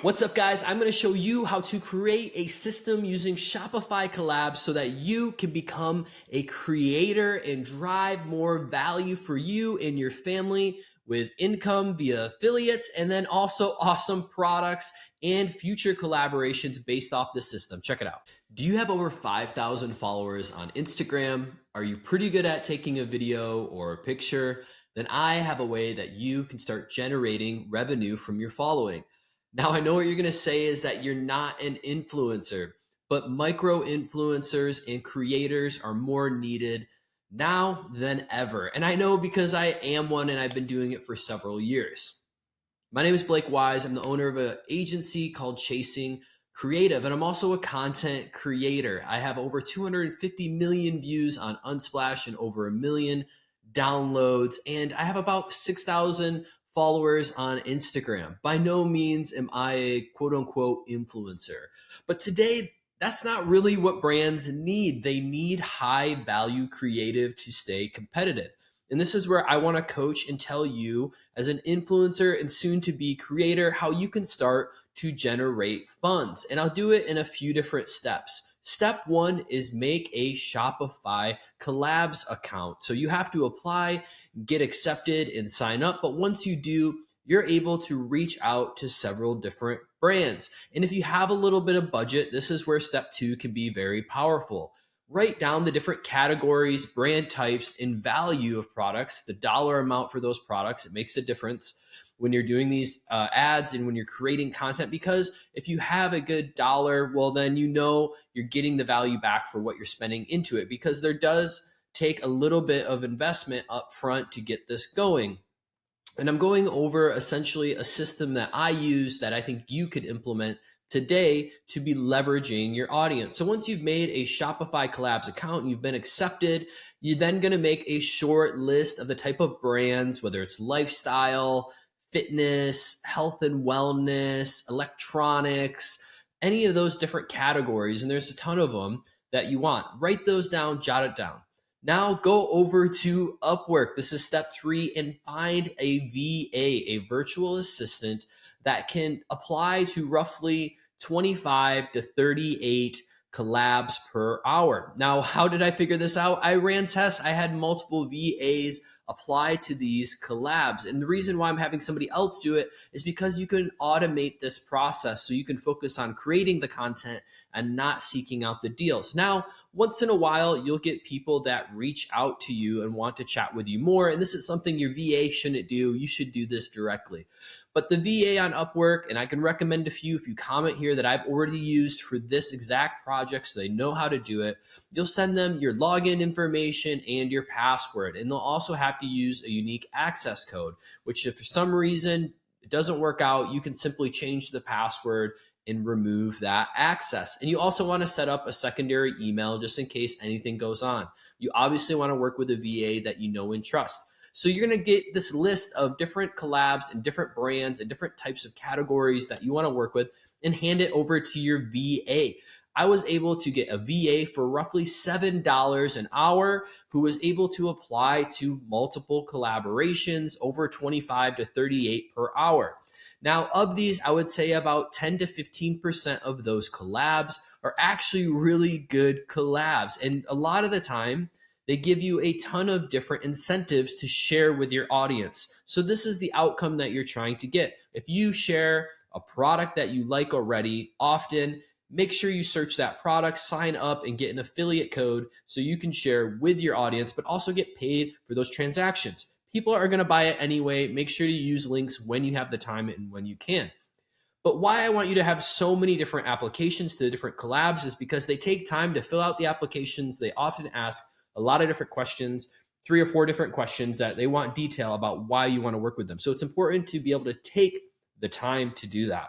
What's up, guys? I'm going to show you how to create a system using Shopify Collabs so that you can become a creator and drive more value for you and your family with income via affiliates, and then also awesome products and future collaborations based off the system. Check it out. Do you have over 5,000 followers on Instagram? Are you pretty good at taking a video or a picture? Then I have a way that you can start generating revenue from your following. Now, I know what you're going to say is that you're not an influencer, but micro influencers and creators are more needed now than ever. And I know because I am one and I've been doing it for several years. My name is Blake Wise. I'm the owner of an agency called Chasing Creative, and I'm also a content creator. I have over 250 million views on Unsplash and over 1 million downloads, and I have about 6,000 followers on Instagram. By no means am I a quote unquote influencer. But today, that's not really what brands need. They need high value creative to stay competitive. And this is where I want to coach and tell you, as an influencer and soon to be creator, how you can start to generate funds. And I'll do it in a few different steps. Step one is make a Shopify Collabs account. So you have to apply, get accepted, and sign up. But once you do, you're able to reach out to several different brands. And if you have a little bit of budget, this is where step two can be very powerful. Write down the different categories, brand types, and value of products, the dollar amount for those products. It makes a difference when you're doing these ads and when you're creating content, because if you have a good dollar, well, then you know you're getting the value back for what you're spending into it, because there does take a little bit of investment up front to get this going. And I'm going over essentially a system that I use that I think you could implement today to be leveraging your audience. So once you've made a Shopify Collabs account and you've been accepted, you're then going to make a short list of the type of brands, whether it's lifestyle, fitness, health and wellness, electronics, any of those different categories. And there's a ton of them that you want. Write those down, jot it down. Now go over to Upwork. This is step three, and find a VA, a virtual assistant, that can apply to roughly 25 to 38 collabs per hour. Now, how did I figure this out? I ran tests. I had multiple VAs apply to these collabs. And the reason why I'm having somebody else do it is because you can automate this process so you can focus on creating the content and not seeking out the deals. Now, once in a while, you'll get people that reach out to you and want to chat with you more. And this is something your VA shouldn't do. You should do this directly. But the VA on Upwork, and I can recommend a few if you comment here, that I've already used for this exact project so they know how to do it. You'll send them your login information and your password, and they'll also have to use a unique access code, which if for some reason it doesn't work out, you can simply change the password and remove that access. And you also want to set up a secondary email just in case anything goes on. You obviously want to work with a VA that you know and trust. So you're going to get this list of different collabs and different brands and different types of categories that you want to work with, and hand it over to your VA. I was able to get a VA for roughly $7 an hour who was able to apply to multiple collaborations, over 25 to 38 per hour. Now, of these, I would say about 10 to 15% of those collabs are actually really good collabs. And a lot of the time, they give you a ton of different incentives to share with your audience. So this is the outcome that you're trying to get. If you share a product that you like already, often make sure you search that product, sign up, and get an affiliate code so you can share with your audience, but also get paid for those transactions. People are going to buy it anyway. Make sure to use links when you have the time and when you can. But why I want you to have so many different applications to the different collabs is because they take time to fill out the applications. They often ask a lot of different questions, 3 or 4 different questions that they want detail about why you want to work with them. So it's important to be able to take the time to do that.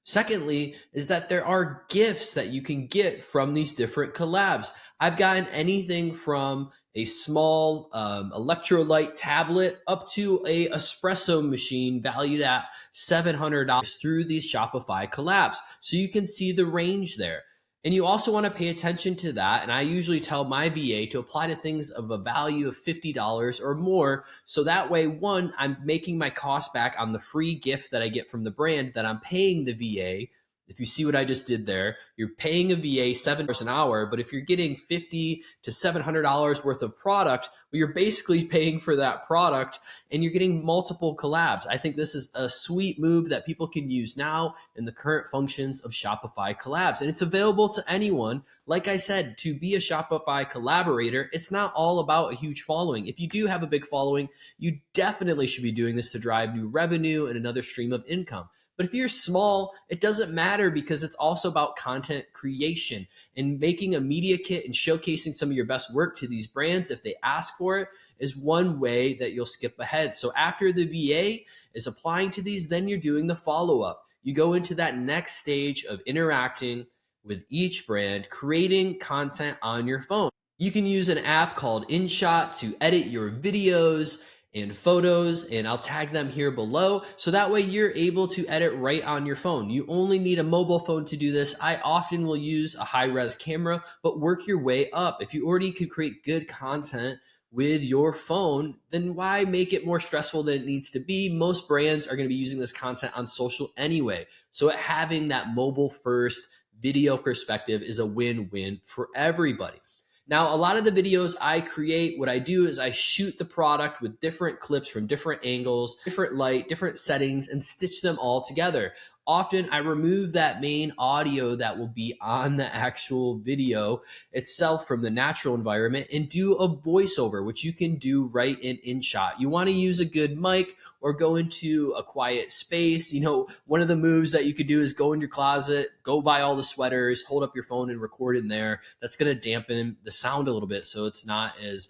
Secondly, is that there are gifts that you can get from these different collabs. I've gotten anything from a small electrolyte tablet up to a espresso machine valued at $700 through these Shopify collabs. So you can see the range there. And you also want to pay attention to that. And I usually tell my VA to apply to things of a value of $50 or more. So that way, one, I'm making my cost back on the free gift that I get from the brand that I'm paying the VA. If you see what I just did there, you're paying a VA $7 an hour, but if you're getting $50 to $700 worth of product, well, you're basically paying for that product and you're getting multiple collabs. I think this is a sweet move that people can use now in the current functions of Shopify Collabs. And it's available to anyone. Like I said, to be a Shopify collaborator, it's not all about a huge following. If you do have a big following, you definitely should be doing this to drive new revenue and another stream of income. But if you're small, it doesn't matter because it's also about content creation and making a media kit and showcasing some of your best work to these brands if they ask for it is one way that you'll skip ahead. So after the VA is applying to these, then you're doing the follow-up. You go into that next stage of interacting with each brand, creating content on your phone. You can use an app called InShot to edit your videos and photos, and I'll tag them here below. So that way you're able to edit right on your phone. You only need a mobile phone to do this. I often will use a high-res camera, but work your way up. If you already can create good content with your phone, then why make it more stressful than it needs to be? Most brands are going to be using this content on social anyway. So having that mobile first video perspective is a win-win for everybody. Now, a lot of the videos I create, what I do is I shoot the product with different clips from different angles, different light, different settings, and stitch them all together. Often I remove that main audio that will be on the actual video itself from the natural environment and do a voiceover, which you can do right in InShot. You want to use a good mic or go into a quiet space. You know, one of the moves that you could do is go in your closet, go buy all the sweaters, hold up your phone and record in there. That's going to dampen the sound a little bit so it's not as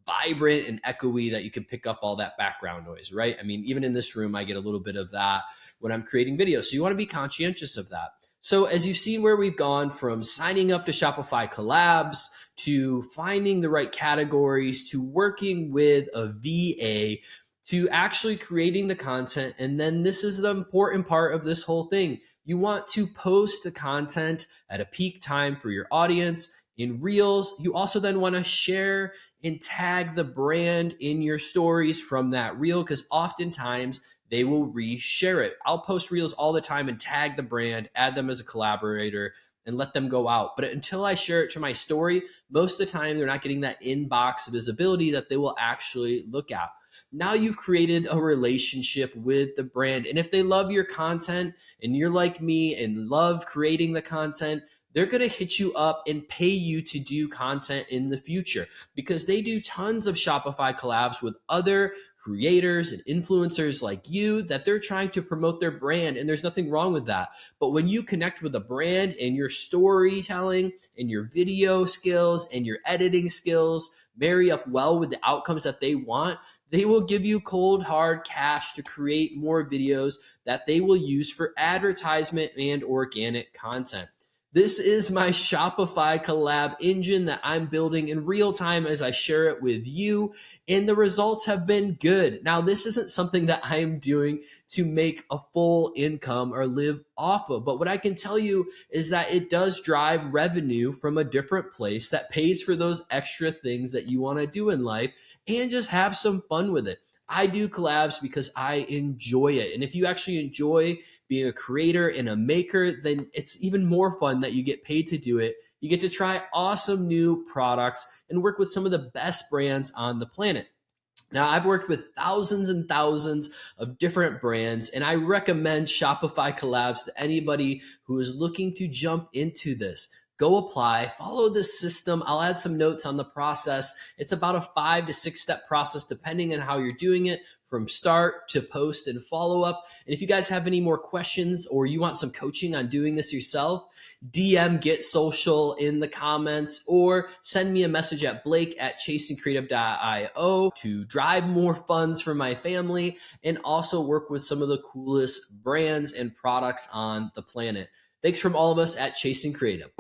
vibrant and echoey that you can pick up all that background noise, right? I mean, even in this room, I get a little bit of that when I'm creating videos. So you want to be conscientious of that. So as you've seen where we've gone from signing up to Shopify Collabs to finding the right categories to working with a VA to actually creating the content. And then this is the important part of this whole thing. You want to post the content at a peak time for your audience in Reels. You also then want to share and tag the brand in your stories from that reel because oftentimes they will reshare it. I'll post Reels all the time and tag the brand, add them as a collaborator, and let them go out. But until I share it to my story, most of the time they're not getting that inbox visibility that they will actually look at. Now you've created a relationship with the brand. And if they love your content and you're like me and love creating the content, they're going to hit you up and pay you to do content in the future because they do tons of Shopify collabs with other creators and influencers like you that they're trying to promote their brand. And there's nothing wrong with that. But when you connect with a brand and your storytelling and your video skills and your editing skills marry up well with the outcomes that they want, they will give you cold, hard cash to create more videos that they will use for advertisement and organic content. This is my Shopify collab engine that I'm building in real time as I share it with you, and the results have been good. Now, this isn't something that I am doing to make a full income or live off of, but what I can tell you is that it does drive revenue from a different place that pays for those extra things that you want to do in life and just have some fun with it. I do collabs because I enjoy it. And if you actually enjoy being a creator and a maker, then it's even more fun that you get paid to do it. You get to try awesome new products and work with some of the best brands on the planet. Now, I've worked with thousands and thousands of different brands, and I recommend Shopify Collabs to anybody who is looking to jump into this. Go apply, follow this system. I'll add some notes on the process. It's about a 5 to 6 step process, depending on how you're doing it, from start to post and follow up. And if you guys have any more questions or you want some coaching on doing this yourself, DM Get Social in the comments or send me a message at blake@chasingcreative.io to drive more funds for my family and also work with some of the coolest brands and products on the planet. Thanks from all of us at Chasing Creative.